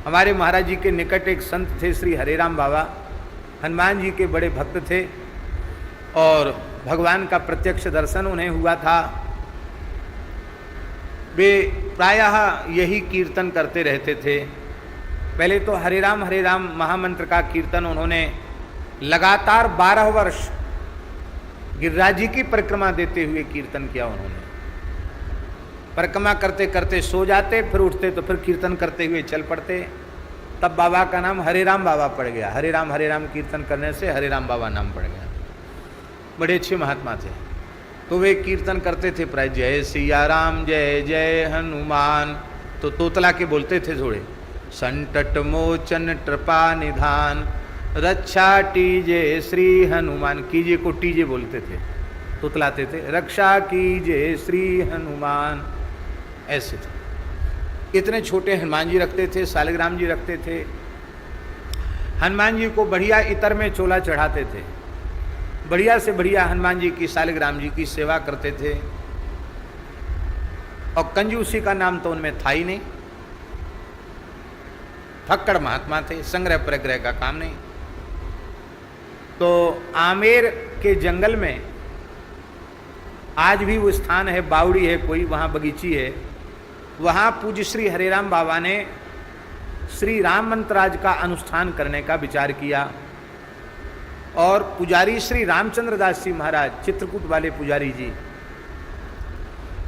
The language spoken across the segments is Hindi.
हमारे महाराज जी के निकट एक संत थे श्री हरेराम बाबा, हनुमान जी के बड़े भक्त थे और भगवान का प्रत्यक्ष दर्शन उन्हें हुआ था। वे प्रायः यही कीर्तन करते रहते थे। पहले तो हरे राम महामंत्र का कीर्तन उन्होंने लगातार 12 वर्ष गिरिराज जी की परिक्रमा देते हुए कीर्तन किया। उन्होंने परिक्रमा करते करते सो जाते, फिर उठते तो फिर कीर्तन करते हुए चल पड़ते। तब बाबा का नाम हरे राम बाबा पड़ गया। हरे राम कीर्तन करने से हरे राम बाबा नाम पड़ गया। बड़े अच्छे महात्मा थे। तो वे कीर्तन करते थे प्राय जय सिया राम जय जय हनुमान, तो तोतला के बोलते थे थोड़े, संकट मोचन कृपा निधान रक्षा कीजे श्री हनुमान, कीजे को टीजे बोलते थे, तोतलाते थे, रक्षा कीजे श्री हनुमान, ऐसे थे। इतने छोटे हनुमान जी रखते थे, शालिग्राम जी रखते थे। हनुमान जी को बढ़िया इतर में चोला चढ़ाते थे, बढ़िया से बढ़िया हनुमान जी की शालिग्राम जी की सेवा करते थे। और कंजूसी का नाम तो उनमें था ही नहीं। फक्कड़ महात्मा थे, संग्रह प्रग्रह का काम नहीं। तो आमेर के जंगल में आज भी वो स्थान है, बावड़ी है कोई, वहाँ बगीची है। वहाँ पूज्य श्री हरेराम बाबा ने श्री राम मंत्राज का अनुष्ठान करने का विचार किया और पुजारी श्री रामचंद्र दास जी महाराज, चित्रकूट वाले पुजारी जी,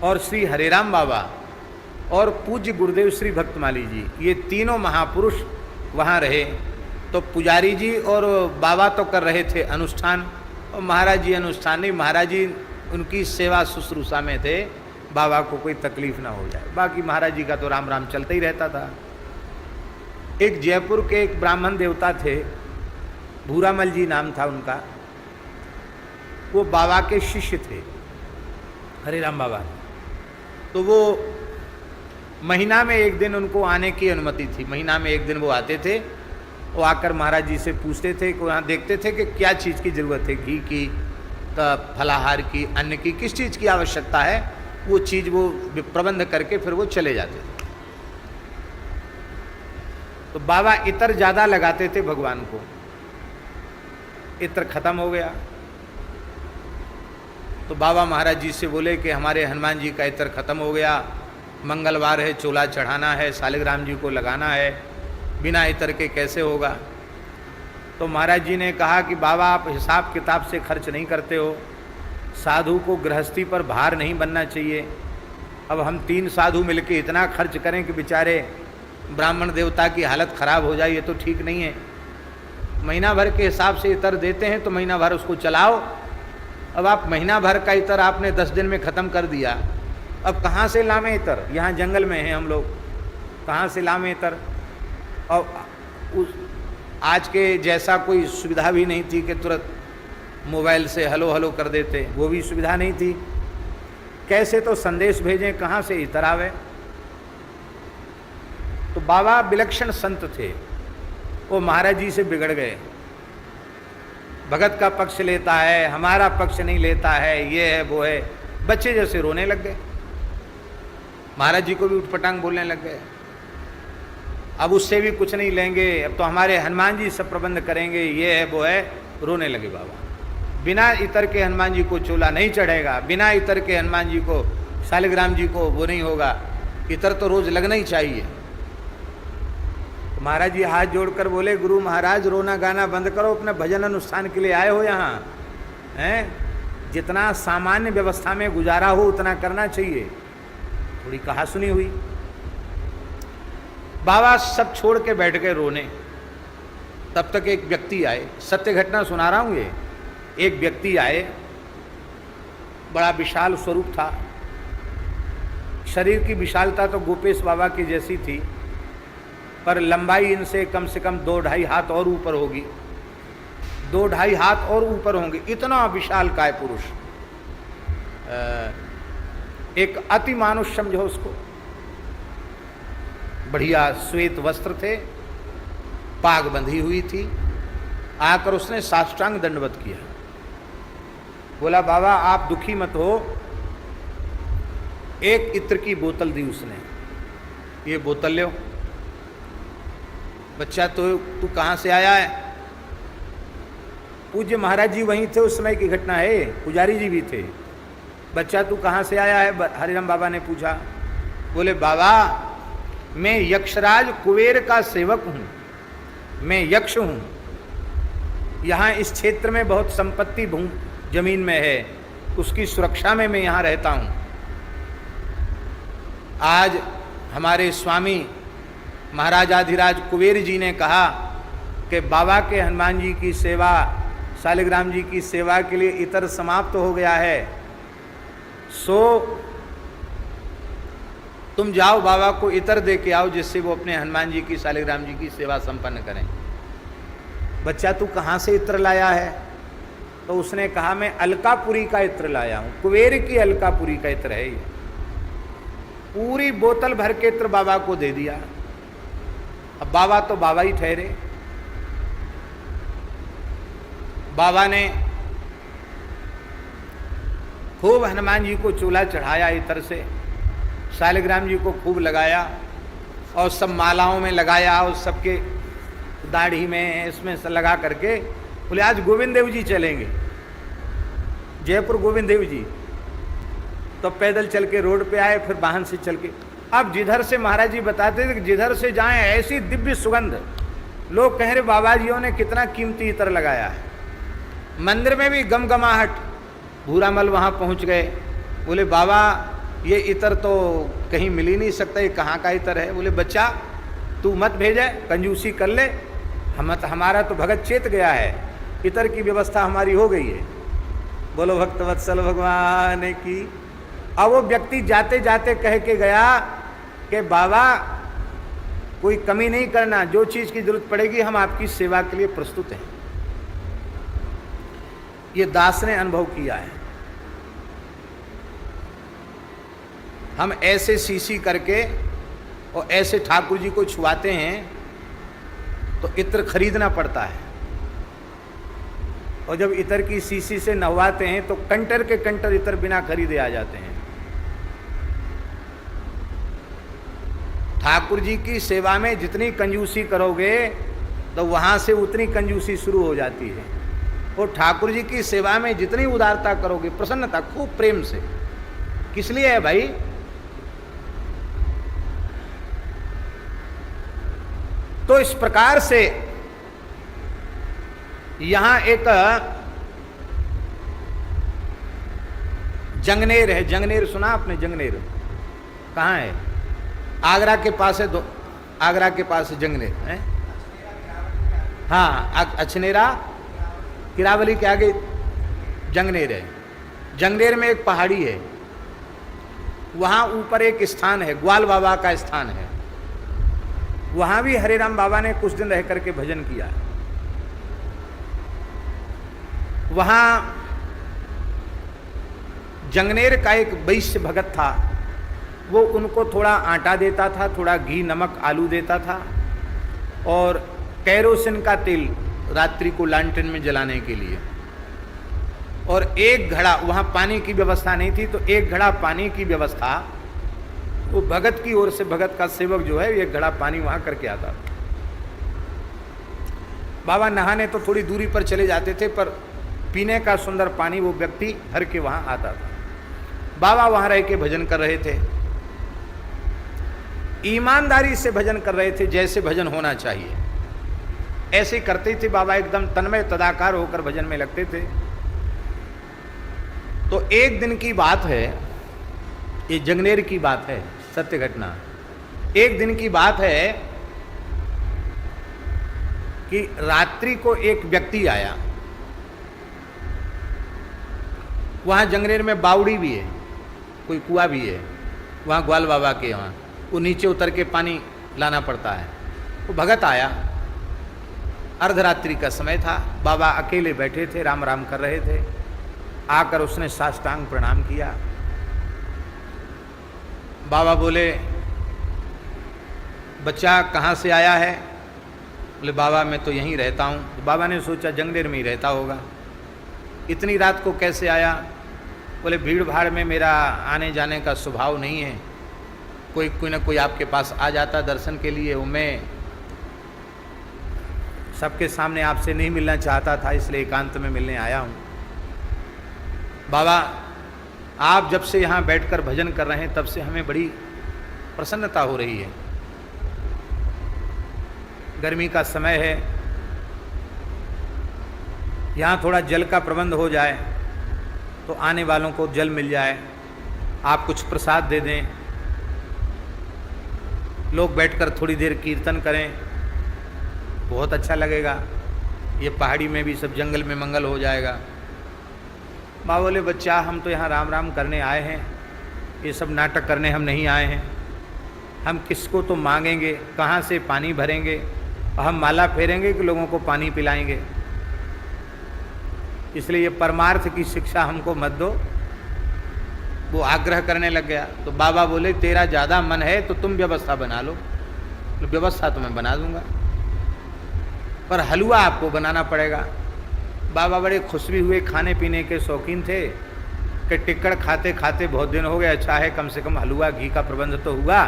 और श्री हरेराम बाबा और पूज्य गुरुदेव श्री भक्तमाली जी, ये तीनों महापुरुष वहाँ रहे। तो पुजारी जी और बाबा तो कर रहे थे अनुष्ठान, और महाराज जी अनुष्ठान नहीं, महाराज जी उनकी सेवा शुश्रूषा में थे, बाबा को कोई तकलीफ ना हो जाए। बाकी महाराज जी का तो राम राम चलता ही रहता था। एक जयपुर के एक ब्राह्मण देवता थे, भूरामल जी नाम था उनका, वो बाबा के शिष्य थे हरेराम बाबा। तो वो महीना में एक दिन उनको आने की अनुमति थी, महीना में एक दिन वो आते थे। वो आकर महाराज जी से पूछते थे, को यहाँ देखते थे कि क्या चीज़ की ज़रूरत है, घी की, फलाहार की, अन्न की, किस चीज़ की आवश्यकता है, वो चीज़ वो प्रबंध करके फिर वो चले जाते थे। तो बाबा इतर ज़्यादा लगाते थे भगवान को, इत्र खत्म हो गया। तो बाबा महाराज जी से बोले कि हमारे हनुमान जी का इत्र खत्म हो गया, मंगलवार है, चोला चढ़ाना है, शालिग्राम जी को लगाना है, बिना इत्र के कैसे होगा। तो महाराज जी ने कहा कि बाबा आप हिसाब किताब से खर्च नहीं करते हो, साधु को गृहस्थी पर भार नहीं बनना चाहिए। अब हम 3 साधु मिलके इतना खर्च करें कि बेचारे ब्राह्मण देवता की हालत खराब हो जाए, ये तो ठीक नहीं है। महीना भर के हिसाब से इतर देते हैं तो महीना भर उसको चलाओ। अब आप महीना भर का इतर आपने 10 दिन में ख़त्म कर दिया, अब कहाँ से लावें इतर, यहाँ जंगल में हैं हम लोग, कहाँ से लावें इतर। और उस आज के जैसा कोई सुविधा भी नहीं थी कि तुरंत मोबाइल से हलो हलो कर देते, वो भी सुविधा नहीं थी। कैसे तो संदेश भेजें, कहाँ से इतर आवे। तो बाबा विलक्षण संत थे, वो महाराज जी से बिगड़ गए। भगत का पक्ष लेता है, हमारा पक्ष नहीं लेता है, ये है वो है, बच्चे जैसे रोने लग गए। महाराज जी को भी उठपटांग बोलने लग गए, अब उससे भी कुछ नहीं लेंगे, अब तो हमारे हनुमान जी सब प्रबंध करेंगे, ये है वो है, रोने लगे बाबा। बिना इतर के हनुमान जी को चोला नहीं चढ़ेगा, बिना इतर के हनुमान जी को, शालिग्राम जी को वो नहीं होगा, इतर तो रोज लगना ही चाहिए। महाराज जी हाथ जोड़कर बोले, गुरु महाराज रोना गाना बंद करो, अपने भजन अनुष्ठान के लिए आए हो यहाँ, हैं, जितना सामान्य व्यवस्था में गुजारा हो उतना करना चाहिए। थोड़ी कहा सुनी हुई। बाबा सब छोड़ के बैठ गए रोने। तब तक एक व्यक्ति आए, सत्य घटना सुना रहा हूँ ये। एक व्यक्ति आए, बड़ा विशाल स्वरूप था, शरीर की विशालता तो गोपेश बाबा की जैसी थी, पर लंबाई इनसे कम से कम 2-2.5 हाथ और ऊपर होगी, 2-2.5 हाथ और ऊपर होंगे, इतना विशाल काय पुरुष। एक अति मानुष समझो उसको। बढ़िया श्वेत वस्त्र थे, पाग बंधी हुई थी। आकर उसने साष्टांग दंडवत किया, बोला बाबा आप दुखी मत हो। एक इत्र की बोतल दी उसने, ये बोतल लो, बच्चा तो तू कहाँ से आया है? पूज्य महाराज जी वहीं थे, उस समय की घटना है, पुजारी जी भी थे। बच्चा तू कहाँ से आया है? हरिराम बाबा ने पूछा। बोले बाबा मैं यक्षराज कुबेर का सेवक हूँ, मैं यक्ष हूँ, यहाँ इस क्षेत्र में बहुत संपत्ति जमीन में है, उसकी सुरक्षा में मैं यहाँ रहता हूँ। आज हमारे स्वामी महाराजाधिराज कुबेर जी ने कहा कि बाबा के हनुमान जी की सेवा, शालिग्राम जी की सेवा के लिए इतर समाप्त हो गया है, सो तुम जाओ बाबा को इतर दे के आओ, जिससे वो अपने हनुमान जी की, शालिग्राम जी की सेवा संपन्न करें। बच्चा तू कहाँ से इत्र लाया है? तो उसने कहा मैं अलकापुरी का इत्र लाया हूँ, कुबेर की अलकापुरी का इत्र है ये। पूरी बोतल भर के इत्र बाबा को दे दिया। अब बाबा तो बाबा ही ठहरे। बाबा ने खूब हनुमान जी को चूल्हा चढ़ाया इत्र से, शालिग्राम जी को खूब लगाया और सब मालाओं में लगाया और सबके दाढ़ी में इसमें से लगा करके बोले आज गोविंद देव जी चलेंगे, जयपुर गोविंद देव जी। तो पैदल चल के रोड पे आए, फिर वाहन से चल के। अब जिधर से महाराज जी बताते थे कि जिधर से जाएं ऐसी दिव्य सुगंध, लोग कह रहे बाबा जियों ने कितना कीमती इत्र लगाया है। मंदिर में भी गमगमाहट। भूरामल वहाँ पहुँच गए, बोले बाबा ये इत्र तो कहीं मिल ही नहीं सकता, ये कहाँ का इत्र है? बोले बच्चा तू मत भेजे, कंजूसी कर ले, हमारा तो भगत चेत गया है, इत्र की व्यवस्था हमारी हो गई है। बोलो भक्तवत्सल भगवान की। अब वो व्यक्ति जाते जाते कह के गया कि बाबा कोई कमी नहीं करना, जो चीज़ की जरूरत पड़ेगी हम आपकी सेवा के लिए प्रस्तुत हैं। ये दास ने अनुभव किया है। हम ऐसे सीसी करके और ऐसे ठाकुर जी को छुआते हैं तो इत्र खरीदना पड़ता है, और जब इत्र की सीसी से नहवाते हैं तो कंटर के कंटर इत्र बिना खरीदे आ जाते हैं। ठाकुर जी की सेवा में जितनी कंजूसी करोगे तो वहाँ से उतनी कंजूसी शुरू हो जाती है, और ठाकुर जी की सेवा में जितनी उदारता करोगे, प्रसन्नता, खूब प्रेम से, किस लिए है भाई? तो इस प्रकार से यहां एक जंगनेर है। जंगनेर सुना आपने? जंगनेर कहाँ है? आगरा के पास है। आगरा के पास है जंगनेर है। हाँ, अछनेरा किरावली के आगे जंगनेर है। जंगनेर में एक पहाड़ी है, वहाँ ऊपर एक स्थान है, ग्वाल बाबा का स्थान है। वहाँ भी हरिराम बाबा ने कुछ दिन रह करके भजन किया। वहाँ जंगनेर का एक वैश्य भगत था, वो उनको थोड़ा आटा देता था, थोड़ा घी नमक आलू देता था, और कैरोसिन का तेल रात्रि को लालटेन में जलाने के लिए। और एक घड़ा, वहाँ पानी की व्यवस्था नहीं थी, तो एक घड़ा पानी की व्यवस्था वो भगत की ओर से, भगत का सेवक जो है, एक घड़ा पानी वहाँ करके आता था। बाबा नहाने तो थोड़ी दूरी पर चले जाते थे, पर पीने का सुंदर पानी वो व्यक्ति भर के वहाँ आता था। बाबा वहाँ रह के भजन कर रहे थे, ईमानदारी से भजन कर रहे थे, जैसे भजन होना चाहिए ऐसे करते थे बाबा। एकदम तन्मय तदाकार होकर भजन में लगते थे। तो एक दिन की बात है, ये जंगनेर की बात है, सत्य घटना। एक दिन की बात है कि रात्रि को एक व्यक्ति आया। वहाँ जंगनेर में बावड़ी भी है, कोई कुआं भी है, वहाँ ग्वाल बाबा के वहाँ वो नीचे उतर के पानी लाना पड़ता है। वो भगत आया, अर्धरात्रि का समय था, बाबा अकेले बैठे थे, राम राम कर रहे थे। आकर उसने साष्टांग प्रणाम किया। बाबा बोले, बच्चा कहाँ से आया है? बोले बाबा मैं तो यहीं रहता हूँ। तो बाबा ने सोचा जंगनेर में ही रहता होगा, इतनी रात को कैसे आया? बोले भीड़ भाड़ में मेरा आने जाने का स्वभाव नहीं है, कोई न कोई आपके पास आ जाता दर्शन के लिए, वो मैं सबके सामने आपसे नहीं मिलना चाहता था, इसलिए एकांत में मिलने आया हूँ। बाबा, आप जब से यहाँ बैठकर भजन कर रहे हैं तब से हमें बड़ी प्रसन्नता हो रही है। गर्मी का समय है, यहाँ थोड़ा जल का प्रबंध हो जाए तो आने वालों को जल मिल जाए, आप कुछ प्रसाद दे दें, लोग बैठकर थोड़ी देर कीर्तन करें, बहुत अच्छा लगेगा। ये पहाड़ी में भी सब जंगल में मंगल हो जाएगा। बाबा बोले, बच्चा हम तो यहाँ राम राम करने आए हैं, ये सब नाटक करने हम नहीं आए हैं। हम किसको तो मांगेंगे, कहाँ से पानी भरेंगे, हम माला फेरेंगे कि लोगों को पानी पिलाएंगे। इसलिए ये परमार्थ की शिक्षा हमको मत दो। वो आग्रह करने लग गया। तो बाबा बोले, तेरा ज़्यादा मन है तो तुम व्यवस्था बना लो। तो व्यवस्था तो मैं बना दूंगा, पर हलवा आपको बनाना पड़ेगा। बाबा बड़े खुश भी हुए, खाने पीने के शौकीन थे कि टिक्कड़ खाते खाते बहुत दिन हो गए, अच्छा है कम से कम हलवा घी का प्रबंध तो हुआ।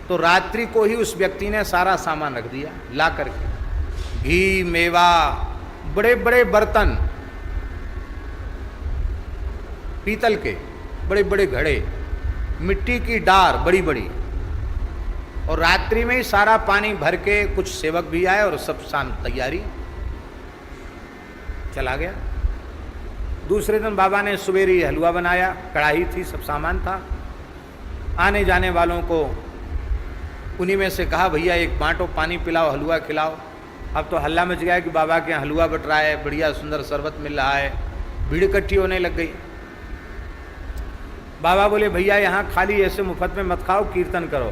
तो रात्रि को ही उस व्यक्ति ने सारा सामान रख दिया ला करके, घी, मेवा, बड़े बड़े बर्तन, पीतल के बड़े बड़े घड़े, मिट्टी की डार बड़ी बड़ी, और रात्रि में ही सारा पानी भर के, कुछ सेवक भी आए और सब शाम तैयारी, चला गया। दूसरे दिन बाबा ने सवेरे हलवा बनाया, कढ़ाई थी, सब सामान था। आने जाने वालों को उन्हीं में से कहा, भैया एक बांटो, पानी पिलाओ, हलवा खिलाओ। अब तो हल्ला मच गया कि बाबा के यहाँ हलवा बट रहा है, बढ़िया सुंदर शरबत मिल रहा है, भीड़ इकट्ठी होने लग गई। बाबा बोले, भैया यहाँ खाली ऐसे मुफ्त में मत खाओ, कीर्तन करो।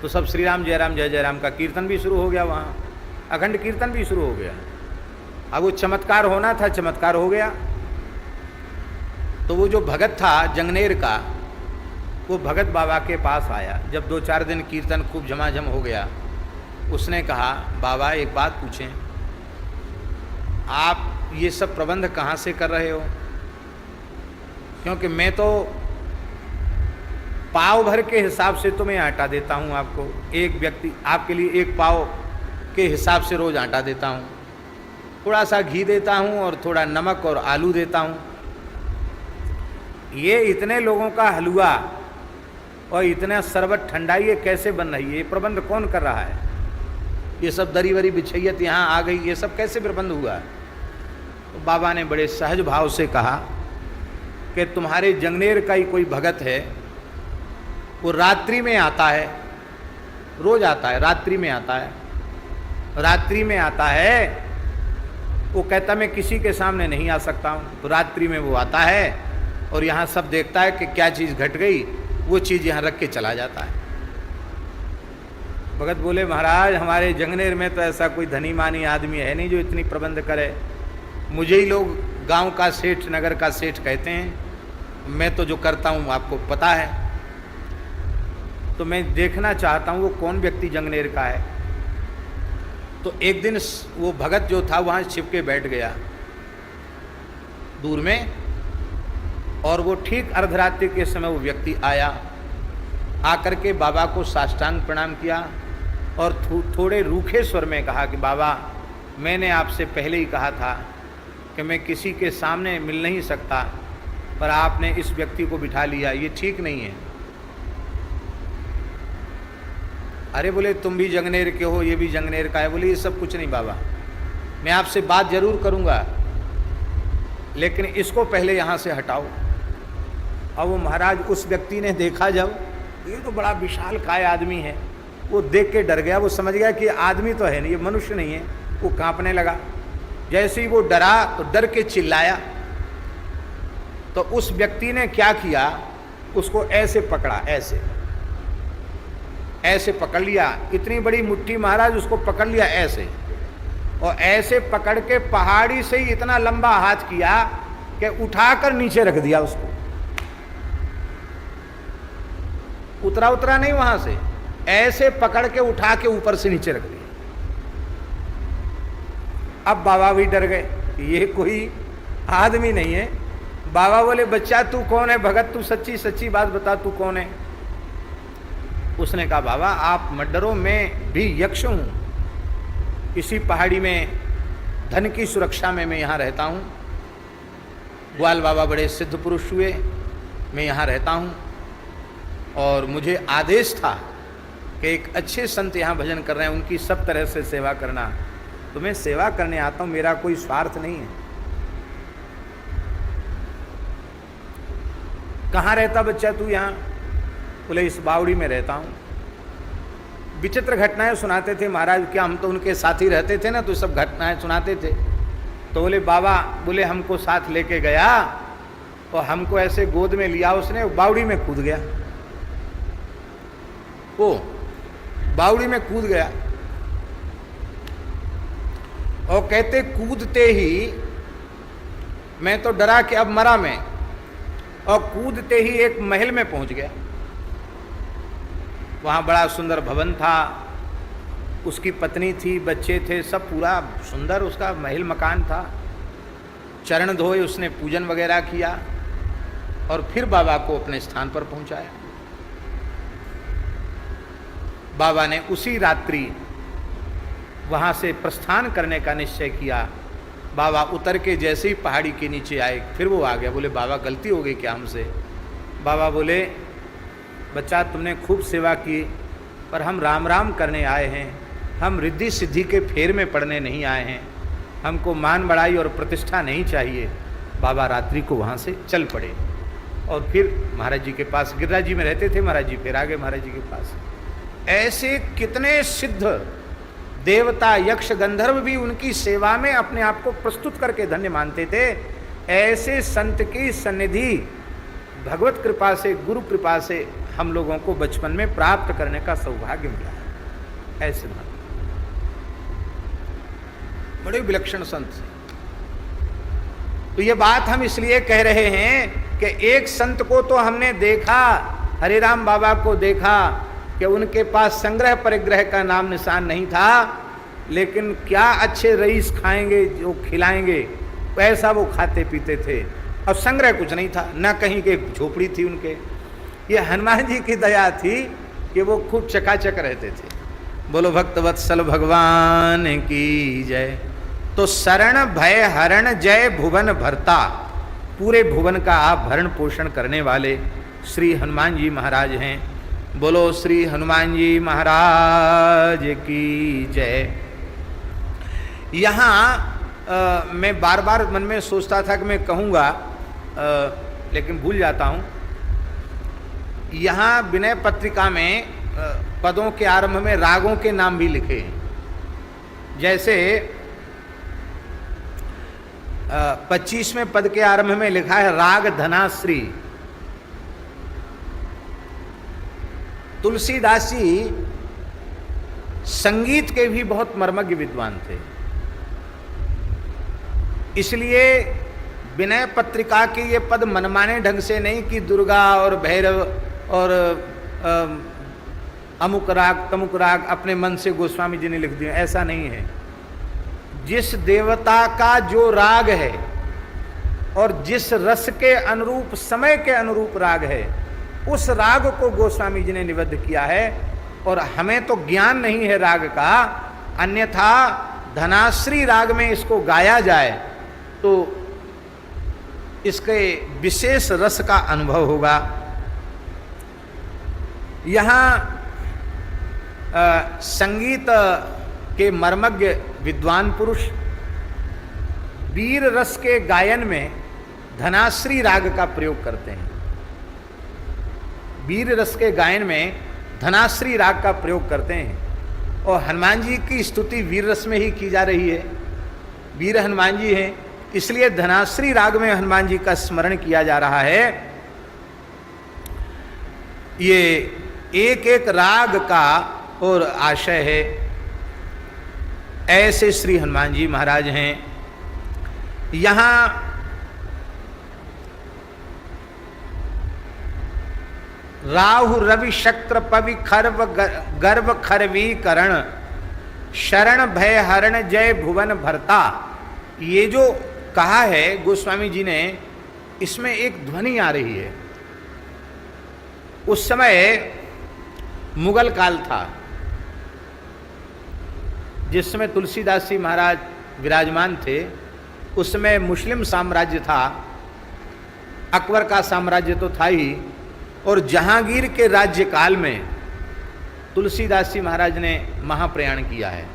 तो सब श्री राम जय राम जय जय राम का कीर्तन भी शुरू हो गया, वहाँ अखंड कीर्तन भी शुरू हो गया। अब वो चमत्कार होना था, चमत्कार हो गया। तो वो जो भगत था जंगनेर का, वो भगत बाबा के पास आया। जब 2-4 दिन कीर्तन खूब झमाझम हो गया, उसने कहा, बाबा एक बात पूछें, आप ये सब प्रबंध कहाँ से कर रहे हो? क्योंकि मैं तो पाव भर के हिसाब से तुम्हें आटा देता हूँ आपको, एक व्यक्ति आपके लिए 1 पाव के हिसाब से रोज आटा देता हूँ, थोड़ा सा घी देता हूँ और थोड़ा नमक और आलू देता हूँ। ये इतने लोगों का हलवा और इतना शरबत ठंडा ये कैसे बन रही है? ये प्रबंध कौन कर रहा है? ये सब दरी वरी बिछैयत यहाँ आ गई, ये सब कैसे प्रबंध हुआ? तो बाबा ने बड़े सहज भाव से कहा कि तुम्हारे जंगनेर का ही कोई भगत है, वो रात्रि में आता है, रोज आता है, रात्रि में आता है, रात्रि में आता है। वो कहता मैं किसी के सामने नहीं आ सकता हूँ, तो रात्रि में वो आता है और यहाँ सब देखता है कि क्या चीज़ घट गई, वो चीज़ यहाँ रख के चला जाता है। भगत बोले, महाराज हमारे जंगनेर में तो ऐसा कोई धनी मानी आदमी है नहीं जो इतनी प्रबंध करे। मुझे ही लोग गांव का सेठ, नगर का सेठ कहते हैं, मैं तो जो करता हूँ आपको पता है। तो मैं देखना चाहता हूँ वो कौन व्यक्ति जंगनेर का है। तो एक दिन वो भगत जो था वहाँ छिप के बैठ गया दूर में, और वो ठीक अर्धरात्रि के समय वो व्यक्ति आया, आकर के बाबा को साष्टांग प्रणाम किया और थोड़े रूखे स्वर में कहा कि बाबा, मैंने आपसे पहले ही कहा था कि मैं किसी के सामने मिल नहीं सकता, पर आपने इस व्यक्ति को बिठा लिया, ये ठीक नहीं है। अरे बोले, तुम भी जंगनेर के हो, ये भी जंगनेर का है। बोले, ये सब कुछ नहीं बाबा, मैं आपसे बात जरूर करूँगा, लेकिन इसको पहले यहाँ से हटाओ। और वो महाराज उस व्यक्ति ने देखा, जब ये तो बड़ा विशाल काय आदमी है, वो देख के डर गया। वो समझ गया कि आदमी तो है नहीं, ये मनुष्य नहीं है। वो कांपने लगा। जैसे ही वो डरा तो डर के चिल्लाया। तो उस व्यक्ति ने क्या किया, उसको ऐसे पकड़ा, ऐसे ऐसे पकड़ लिया, इतनी बड़ी मुट्ठी महाराज उसको पकड़ लिया ऐसे, और ऐसे पकड़ के पहाड़ी से ही इतना लंबा हाथ किया कि उठाकर नीचे रख दिया उसको। उतरा नहीं वहां से, ऐसे पकड़ के उठा के ऊपर से नीचे रख दिया। अब बाबा भी डर गए, ये कोई आदमी नहीं है। बाबा बोले, बच्चा तू कौन है? भगत तू सच्ची सच्ची बात बता, तू कौन है? उसने कहा, बाबा आप मत डरो, मैं भी यक्ष हूं, इसी पहाड़ी में धन की सुरक्षा में मैं यहाँ रहता हूँ। ग्वाल बाबा बड़े सिद्ध पुरुष हुए, मैं यहाँ रहता हूँ और मुझे आदेश था कि एक अच्छे संत यहाँ भजन कर रहे हैं, उनकी सब तरह से सेवा करना। तो मैं सेवा करने आता हूँ, मेरा कोई स्वार्थ नहीं है। कहाँ रहता बच्चा तू यहाँ? बोले इस बावड़ी में रहता हूँ। विचित्र घटनाएं सुनाते थे महाराज, क्या हम तो उनके साथ ही रहते थे ना, तो सब घटनाएं सुनाते थे। तो बोले बाबा, बोले हमको साथ लेके गया और हमको ऐसे गोद में लिया उसने, बावड़ी में कूद गया। वो बावड़ी में कूद गया और कहते कूदते ही मैं तो डरा कि अब मरा मैं, और कूदते ही एक महल में पहुंच गया। वहाँ बड़ा सुंदर भवन था, उसकी पत्नी थी, बच्चे थे, सब पूरा सुंदर उसका महल मकान था। चरण धोए उसने, पूजन वगैरह किया और फिर बाबा को अपने स्थान पर पहुंचाया। बाबा ने उसी रात्रि वहाँ से प्रस्थान करने का निश्चय किया। बाबा उतर के जैसे ही पहाड़ी के नीचे आए, फिर वो आ गया। बोले बाबा गलती हो गई क्या हमसे? बाबा बोले बच्चा तुमने खूब सेवा की, पर हम राम राम करने आए हैं, हम रिद्धि सिद्धि के फेर में पड़ने नहीं आए हैं, हमको मान बढ़ाई और प्रतिष्ठा नहीं चाहिए। बाबा रात्रि को वहाँ से चल पड़े और फिर महाराज जी के पास, गिरिराज जी में रहते थे महाराज जी, फिर आ गए महाराज जी के पास। ऐसे कितने सिद्ध देवता यक्ष गंधर्व भी उनकी सेवा में अपने आप को प्रस्तुत करके धन्य मानते थे। ऐसे संत की सन्निधि भगवत कृपा से, गुरु कृपा से हम लोगों को बचपन में प्राप्त करने का सौभाग्य मिला है। ऐसे मान बड़े विलक्षण संत। तो ये बात हम इसलिए कह रहे हैं कि एक संत को तो हमने देखा, हरे राम बाबा को देखा कि उनके पास संग्रह परिग्रह का नाम निशान नहीं था, लेकिन क्या अच्छे रईस खाएंगे जो खिलाएंगे वैसा वो खाते पीते थे, और संग्रह कुछ नहीं था, न कहीं के झोपड़ी थी उनके। ये हनुमान जी की दया थी कि वो खूब चकाचक रहते थे। बोलो भक्तवत्सल भगवान की जय। तो शरण भय हरण जय भुवन भरता, पूरे भुवन का आप भरण पोषण करने वाले श्री हनुमान जी महाराज हैं। बोलो श्री हनुमान जी महाराज की जय। यहाँ मैं बार बार मन में सोचता था कि मैं कहूँगा, लेकिन भूल जाता हूँ। यहाँ विनय पत्रिका में पदों के आरंभ में रागों के नाम भी लिखे हैं। जैसे 25वें पद के आरंभ में लिखा है राग धनाश्री। तुलसीदास जी संगीत के भी बहुत मर्मज्ञ विद्वान थे, इसलिए विनय पत्रिका के ये पद मनमाने ढंग से नहीं कि दुर्गा और भैरव और अमुक राग तमुक राग अपने मन से गोस्वामी जी ने लिख दिया, ऐसा नहीं है। जिस देवता का जो राग है और जिस रस के अनुरूप, समय के अनुरूप राग है, उस राग को गोस्वामी जी ने निबद्ध किया है। और हमें तो ज्ञान नहीं है राग का, अन्यथा धनाश्री राग में इसको गाया जाए तो इसके विशेष रस का अनुभव होगा। यहाँ संगीत के मर्मज्ञ विद्वान पुरुष वीर रस के गायन में धनाश्री राग का प्रयोग करते हैं। वीर रस के गायन में धनाश्री राग का प्रयोग करते हैं और हनुमान जी की स्तुति वीर रस में ही की जा रही है। वीर हनुमान जी हैं, इसलिए धनाश्री राग में हनुमान जी का स्मरण किया जा रहा है। ये एक एक राग का और आशय है। ऐसे श्री हनुमान जी महाराज हैं। यहाँ राहु रवि शक्र पवि खर्व गर्भ खरवी करण शरण भय हरण जय भुवन भरता, ये जो कहा है गोस्वामी जी ने, इसमें एक ध्वनि आ रही है। उस समय मुगल काल था, जिस समय तुलसीदास जी महाराज विराजमान थे उस समय मुस्लिम साम्राज्य था, अकबर का साम्राज्य तो था ही, और जहांगीर के राज्यकाल में तुलसीदास जी महाराज ने महाप्रयाण किया है।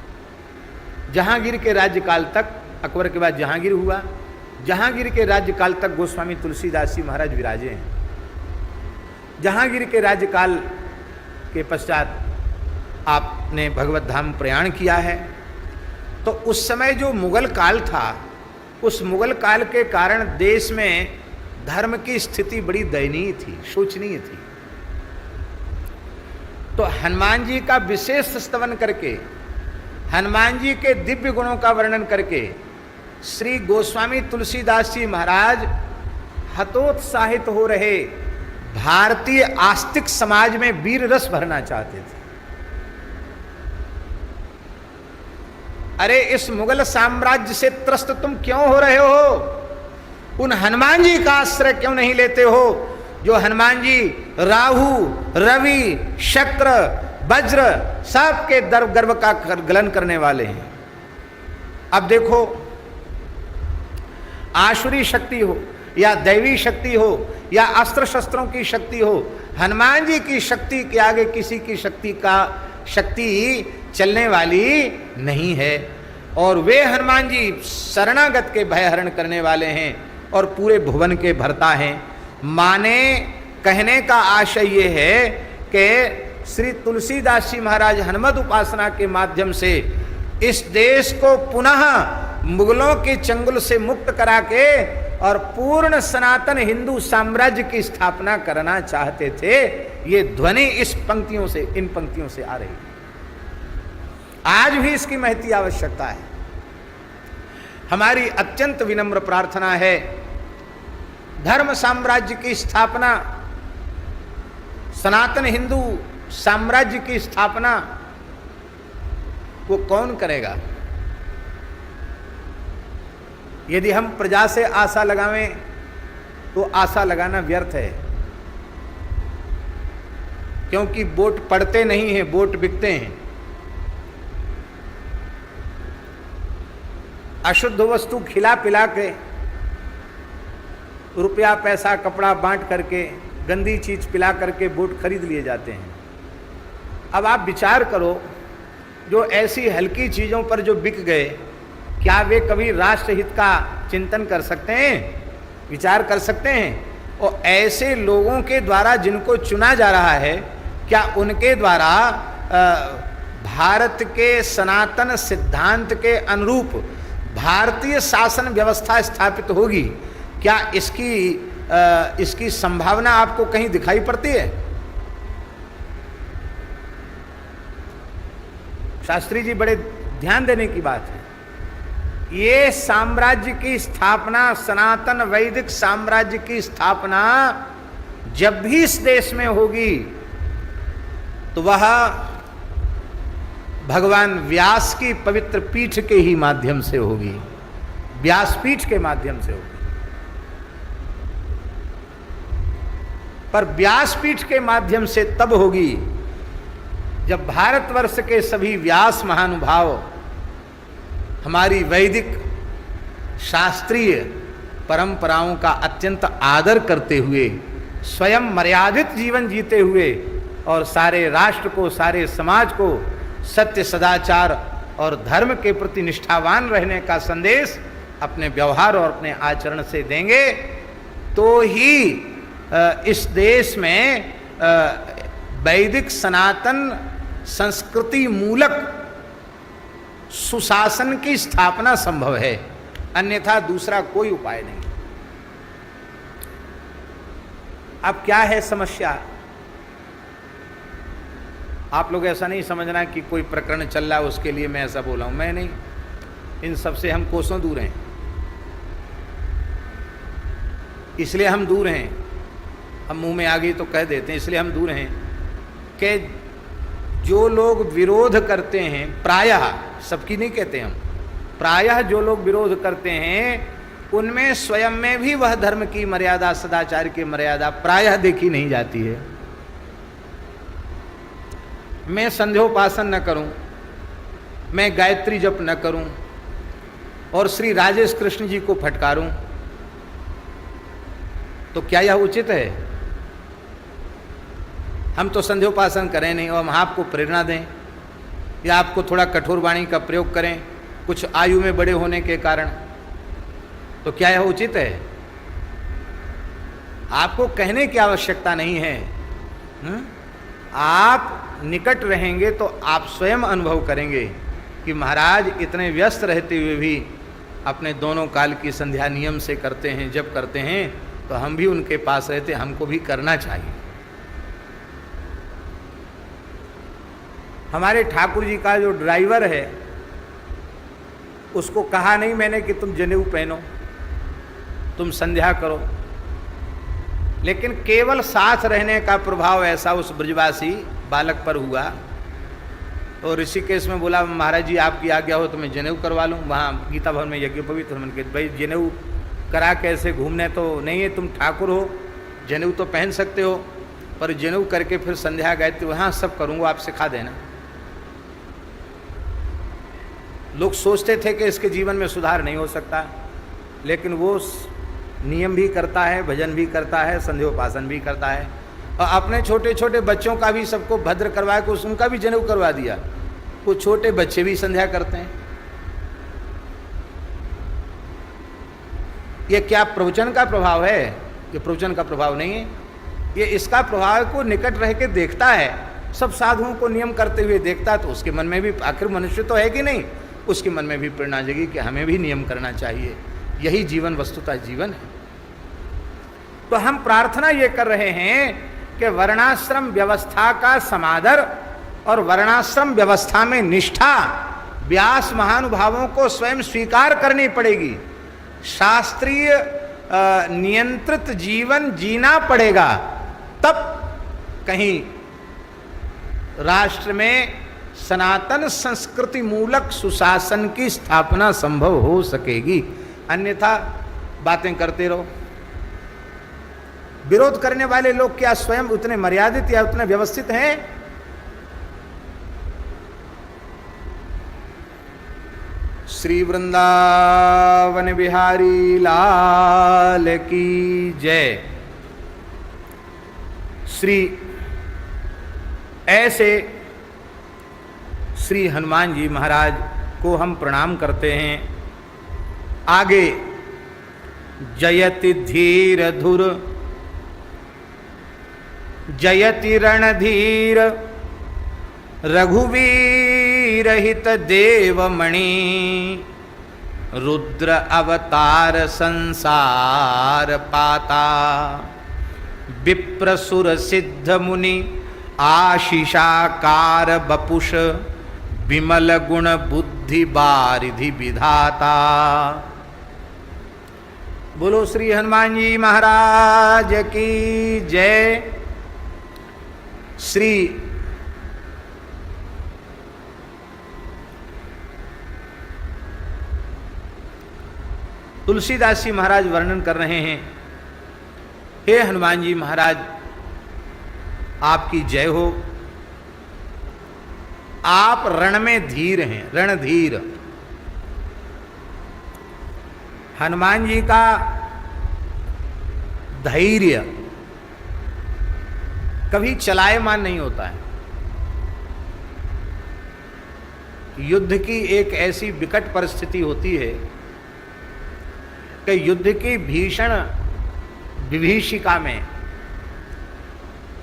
जहांगीर के राज्यकाल तक, अकबर के बाद जहांगीर हुआ, जहांगीर के राज्यकाल तक गोस्वामी तुलसीदास जी महाराज विराजे हैं। जहांगीर के राज्यकाल के पश्चात आपने भगवत धाम प्रयाण किया है। तो उस समय जो मुगल काल था, उस मुगल काल के कारण देश में धर्म की स्थिति बड़ी दयनीय थी, शोचनीय थी। तो हनुमान जी का विशेष स्तवन करके, हनुमान जी के दिव्य गुणों का वर्णन करके श्री गोस्वामी तुलसीदास जी महाराज हतोत्साहित हो रहे भारतीय आस्तिक समाज में वीर रस भरना चाहते थे। अरे इस मुगल साम्राज्य से त्रस्त तुम क्यों हो रहे हो? उन हनुमान जी का आश्रय क्यों नहीं लेते हो जो हनुमान जी राहु, रवि, शक्र, वज्र सबके गर्भ का गलन करने वाले हैं। अब देखो, आसुरी शक्ति हो या दैवी शक्ति हो या अस्त्र शस्त्रों की शक्ति हो, हनुमान जी की शक्ति के आगे किसी की शक्ति चलने वाली नहीं है। और वे हनुमान जी शरणागत के भयहरण करने वाले हैं और पूरे भुवन के भरता हैं। माने कहने का आशय ये है कि श्री तुलसीदास जी महाराज हनुमत उपासना के माध्यम से इस देश को पुनः मुगलों के चंगुल से मुक्त करा के और पूर्ण सनातन हिंदू साम्राज्य की स्थापना करना चाहते थे। ये ध्वनि इस पंक्तियों से, इन पंक्तियों से आ रही है। आज भी इसकी महती आवश्यकता है। हमारी अत्यंत विनम्र प्रार्थना है, धर्म साम्राज्य की स्थापना, सनातन हिंदू साम्राज्य की स्थापना वो कौन करेगा? यदि हम प्रजा से आशा लगावें तो आशा लगाना व्यर्थ है, क्योंकि वोट पड़ते नहीं हैं, वोट बिकते हैं। अशुद्ध वस्तु खिला पिला के, रुपया पैसा कपड़ा बांट करके, गंदी चीज पिला करके वोट खरीद लिए जाते हैं। अब आप विचार करो, जो ऐसी हल्की चीजों पर जो बिक गए, क्या वे कभी राष्ट्र हित का चिंतन कर सकते हैं, विचार कर सकते हैं? और ऐसे लोगों के द्वारा जिनको चुना जा रहा है, क्या उनके द्वारा भारत के सनातन सिद्धांत के अनुरूप भारतीय शासन व्यवस्था स्थापित होगी? क्या इसकी संभावना आपको कहीं दिखाई पड़ती है? शास्त्री जी, बड़े ध्यान देने की बात है। ये साम्राज्य की स्थापना, सनातन वैदिक साम्राज्य की स्थापना जब भी इस देश में होगी तो वह भगवान व्यास की पवित्र पीठ के ही माध्यम से होगी, व्यासपीठ के माध्यम से होगी। पर व्यासपीठ के माध्यम से तब होगी जब भारतवर्ष के सभी व्यास महानुभाव हमारी वैदिक शास्त्रीय परंपराओं का अत्यंत आदर करते हुए, स्वयं मर्यादित जीवन जीते हुए और सारे राष्ट्र को, सारे समाज को सत्य, सदाचार और धर्म के प्रति निष्ठावान रहने का संदेश अपने व्यवहार और अपने आचरण से देंगे, तो ही इस देश में वैदिक सनातन संस्कृति मूलक सुशासन की स्थापना संभव है। अन्यथा दूसरा कोई उपाय नहीं। अब क्या है समस्या? आप लोग ऐसा नहीं समझना कि कोई प्रकरण चल रहा है उसके लिए मैं ऐसा बोला हूं, मैं नहीं। इन सब से हम कोसों दूर हैं, इसलिए हम दूर हैं। हम मुंह में आ गई तो कह देते हैं, इसलिए हम दूर हैं कि जो लोग विरोध करते हैं, प्रायः, सबकी नहीं कहते हम, प्रायः जो लोग विरोध करते हैं उनमें स्वयं में भी वह धर्म की मर्यादा, सदाचार की मर्यादा प्रायः देखी नहीं जाती है। मैं संध्योपासन न करूं, मैं गायत्री जप न करूं और श्री राजेश कृष्ण जी को फटकारूं, तो क्या यह उचित है? हम तो संध्योपासन करें नहीं और हम आपको प्रेरणा दें या आपको थोड़ा कठोर वाणी का प्रयोग करें कुछ आयु में बड़े होने के कारण, तो क्या यह उचित है? आपको कहने की आवश्यकता नहीं है। आप निकट रहेंगे तो आप स्वयं अनुभव करेंगे कि महाराज इतने व्यस्त रहते हुए भी अपने दोनों काल की संध्या नियम से करते हैं, जब करते हैं तो हम भी उनके पास रहते, हमको भी करना चाहिए। हमारे ठाकुर जी का जो ड्राइवर है उसको कहा नहीं मैंने कि तुम जनेऊ पहनो, तुम संध्या करो, लेकिन केवल साथ रहने का प्रभाव ऐसा उस ब्रजवासी बालक पर हुआ तो ऋषिकेश में बोला महाराज जी आपकी आज्ञा हो तो मैं जनेऊ करवा लूँ। वहाँ गीता भवन में यज्ञोपवीत मन के भाई जनेऊ करा कैसे घूमने तो नहीं है, तुम ठाकुर हो, जनेऊ तो पहन सकते हो, पर जनेऊ करके फिर संध्या गायत्री वहाँ सब करूँगा, आप सिखा देना। लोग सोचते थे कि इसके जीवन में सुधार नहीं हो सकता, लेकिन वो नियम भी करता है, भजन भी करता है, संध्योपासन भी करता है, और अपने छोटे छोटे बच्चों का भी सबको भद्र करवा के उनका भी जनेऊ करवा दिया। वो छोटे बच्चे भी संध्या करते हैं। ये क्या प्रवचन का प्रभाव है? ये प्रवचन का प्रभाव नहीं है, ये इसका प्रभाव को निकट रह के देखता है, सब साधुओं को नियम करते हुए देखता है, तो उसके मन में भी आखिर मनुष्य तो है कि नहीं, उसके मन में भी प्रेरणा जगी कि हमें भी नियम करना चाहिए। यही जीवन वस्तुतः जीवन है। तो हम प्रार्थना ये कर रहे हैं कि वर्णाश्रम व्यवस्था का समादर और वर्णाश्रम व्यवस्था में निष्ठा व्यास महानुभावों को स्वयं स्वीकार करनी पड़ेगी। शास्त्रीय नियंत्रित जीवन जीना पड़ेगा, तब कहीं राष्ट्र में सनातन संस्कृति मूलक सुशासन की स्थापना संभव हो सकेगी। अन्यथा बातें करते रहो। विरोध करने वाले लोग क्या स्वयं उतने मर्यादित या उतने व्यवस्थित हैं? श्री वृंदावन बिहारी लाल की जय। श्री ऐसे श्री हनुमान जी महाराज को हम प्रणाम करते हैं। आगे जयति धीर धुर जयति रणधीर रघुवीर हित देवमणि रुद्र अवतार संसार पाता विप्रसुर सिद्ध मुनि आशीषाकार बपुष विमल गुण बुद्धि बारिधि विधाता। बोलो श्री हनुमान जी महाराज की जय। श्री तुलसीदास जी महाराज वर्णन कर रहे हैं, हे हनुमान जी महाराज आपकी जय हो, आप रण में धीर हैं, रणधीर। हनुमान जी का धैर्य कभी चलायमान नहीं होता है। युद्ध की एक ऐसी विकट परिस्थिति होती है कि युद्ध की भीषण विभीषिका में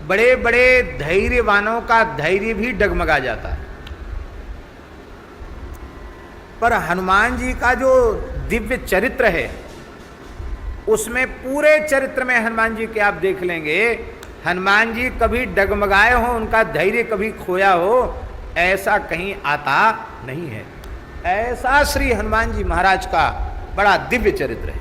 बड़े बड़े धैर्यवानों का धैर्य भी डगमगा जाता है। पर हनुमान जी का जो दिव्य चरित्र है उसमें पूरे चरित्र में हनुमान जी के आप देख लेंगे, हनुमान जी कभी डगमगाए हो, उनका धैर्य कभी खोया हो, ऐसा कहीं आता नहीं है। ऐसा श्री हनुमान जी महाराज का बड़ा दिव्य चरित्र है।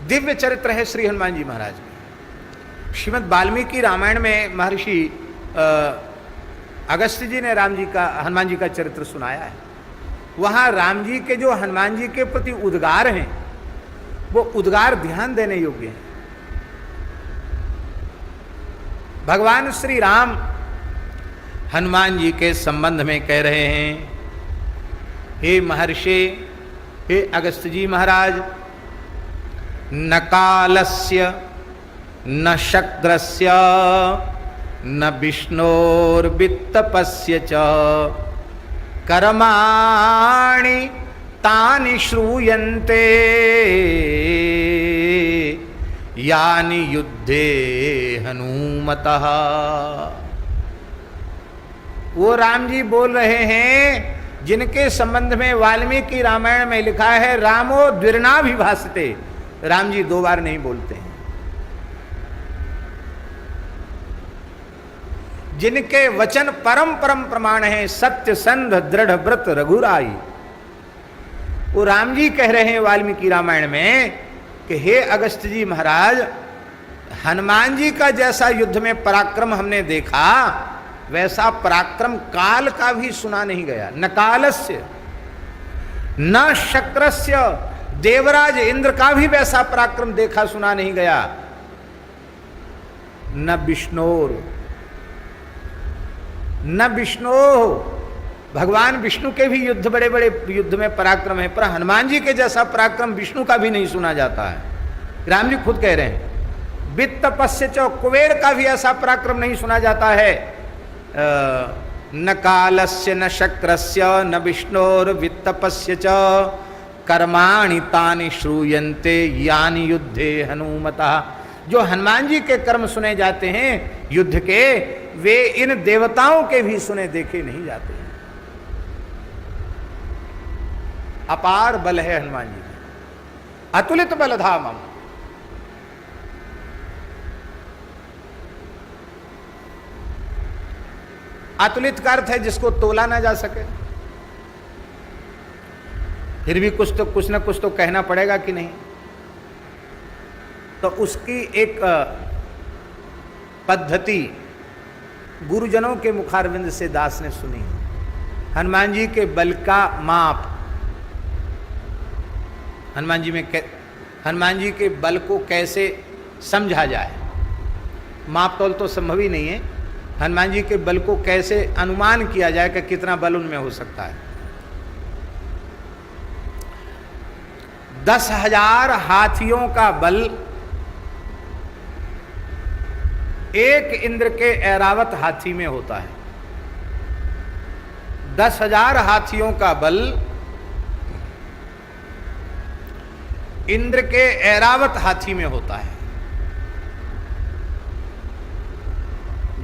दिव्य चरित्र है श्री हनुमान जी महाराज का। श्रीमद् वाल्मीकि रामायण में महर्षि अगस्त्य जी ने हनुमान जी का चरित्र सुनाया है। वहां राम जी के जो हनुमान जी के प्रति उद्गार हैं वो उद्गार ध्यान देने योग्य हैं। भगवान श्री राम हनुमान जी के संबंध में कह रहे हैं, हे महर्षि, हे अगस्त्य जी महाराज, न कालस्य न शक्रस्य न विष्णोर्वित्तपस्य च कर्माणि तानि श्रूयन्ते यानि युद्धे हनुमतः। वो राम जी बोल रहे हैं जिनके संबंध में वाल्मीकि रामायण में लिखा है रामो द्विर्नाभिभासते। राम जी दो बार नहीं बोलते हैं। जिनके वचन परम परम प्रमाण है, सत्य संध दृढ़ व्रत रघुराई। वो राम जी कह रहे हैं वाल्मीकि रामायण में कि हे अगस्त्य जी महाराज, हनुमान जी का जैसा युद्ध में पराक्रम हमने देखा, वैसा पराक्रम काल का भी सुना नहीं गया। न कालस्य न शक्रस्य, देवराज इंद्र का भी वैसा पराक्रम देखा सुना नहीं गया। न विष्णोर न विष्णु, भगवान विष्णु के भी युद्ध बड़े बड़े युद्ध में पराक्रम है, पर हनुमान जी के जैसा पराक्रम विष्णु का भी नहीं सुना जाता है। राम जी खुद कह रहे हैं वित्त तपस्य च, कुबेर का भी ऐसा पराक्रम नहीं सुना जाता है। न कालस्य न शक्रस्य न विष्णोर वित्तपस्य च कर्माणि तानि श्रूयन्ते यानि युद्धे हनुमतः। जो हनुमान जी के कर्म सुने जाते हैं युद्ध के, वे इन देवताओं के भी सुने देखे नहीं जाते हैं। अपार बल है हनुमान जी का, अतुलित बलधामम। अतुलित का अर्थ है जिसको तोला ना जा सके। फिर भी कुछ न कुछ तो कहना पड़ेगा कि नहीं। तो उसकी एक पद्धति गुरुजनों के मुखारविंद से दास ने सुनी। हनुमान जी के बल का माप, हनुमान जी के बल को कैसे समझा जाए। माप तोल तो संभव ही नहीं है। हनुमान जी के बल को कैसे अनुमान किया जाए कि कितना बल उनमें हो सकता है। 10,000 हाथियों का बल एक इंद्र के ऐरावत हाथी में होता है। 10,000 हाथियों का बल इंद्र के ऐरावत हाथी में होता है।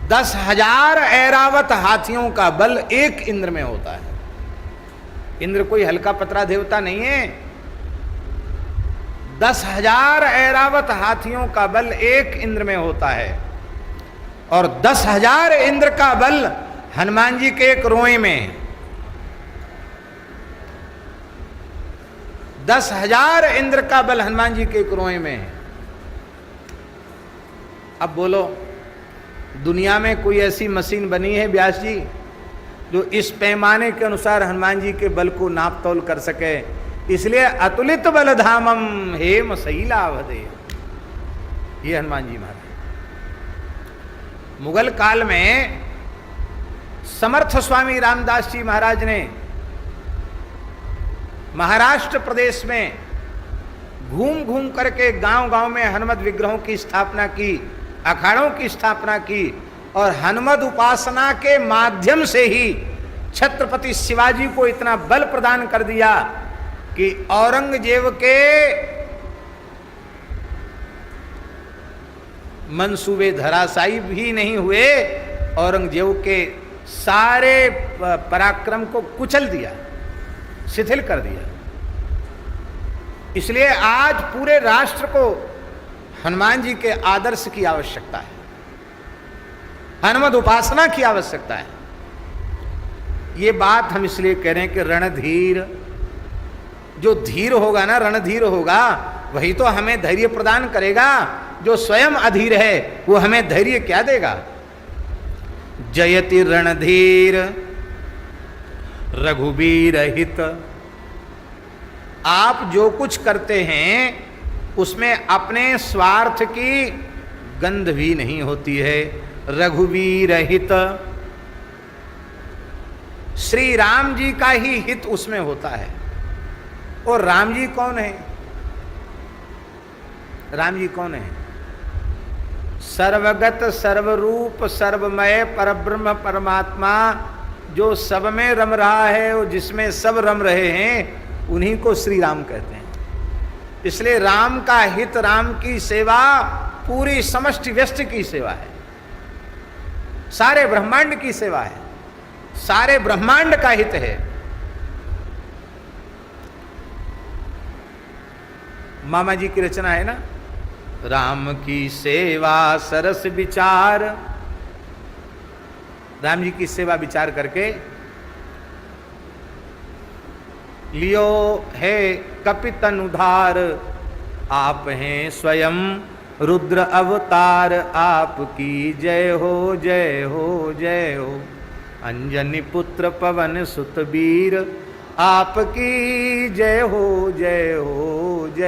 10,000 ऐरावत हाथियों का बल एक इंद्र में होता है। इंद्र कोई हल्का पतरा देवता नहीं है। 10,000 ऐरावत हाथियों का बल एक इंद्र में होता है और 10,000 इंद्र का बल हनुमान जी के एक रोए में। 10,000 इंद्र का बल हनुमान जी के एक रोए में है। अब बोलो, दुनिया में कोई ऐसी मशीन बनी है व्यास जी जो इस पैमाने के अनुसार हनुमान जी के बल को नाप तोल कर सके? इसलिए अतुलित बलधामम हेम शैलावधे, ये हनुमान जी महाराज। मुगल काल में समर्थ स्वामी रामदास जी महाराज ने महाराष्ट्र प्रदेश में घूम घूम करके गांव गांव में हनुमत विग्रहों की स्थापना की, अखाड़ों की स्थापना की और हनुमत उपासना के माध्यम से ही छत्रपति शिवाजी को इतना बल प्रदान कर दिया कि औरंगजेब के मंसूबे धराशायी भी नहीं हुए। औरंगजेब के सारे पराक्रम को कुचल दिया, शिथिल कर दिया। इसलिए आज पूरे राष्ट्र को हनुमान जी के आदर्श की आवश्यकता है, हनुमत उपासना की आवश्यकता है। ये बात हम इसलिए कह रहे हैं कि रणधीर, जो धीर होगा ना, रणधीर होगा, वही तो हमें धैर्य प्रदान करेगा। जो स्वयं अधीर है वो हमें धैर्य क्या देगा? जयति रणधीर रघुबीर हित। आप जो कुछ करते हैं उसमें अपने स्वार्थ की गंध भी नहीं होती है। रघुवीर हित, श्री राम जी का ही हित उसमें होता है। और राम जी कौन है? राम जी कौन है? सर्वगत सर्वरूप सर्वमय परब्रह्म परमात्मा, जो सब में रम रहा है और जिसमें सब रम रहे हैं, उन्हीं को श्री राम कहते हैं। इसलिए राम का हित, राम की सेवा पूरी समष्टि व्यष्ट की सेवा है, सारे ब्रह्मांड की सेवा है, सारे ब्रह्मांड का हित है। मामा जी की रचना है ना, राम की सेवा सरस विचार। राम जी की सेवा विचार करके लियो है कपितन उधार, आप हैं स्वयं रुद्र अवतार, आपकी जय हो जय हो जय हो। अंजनी पुत्र पवन सुत वीर, आपकी जय हो जय हो जय।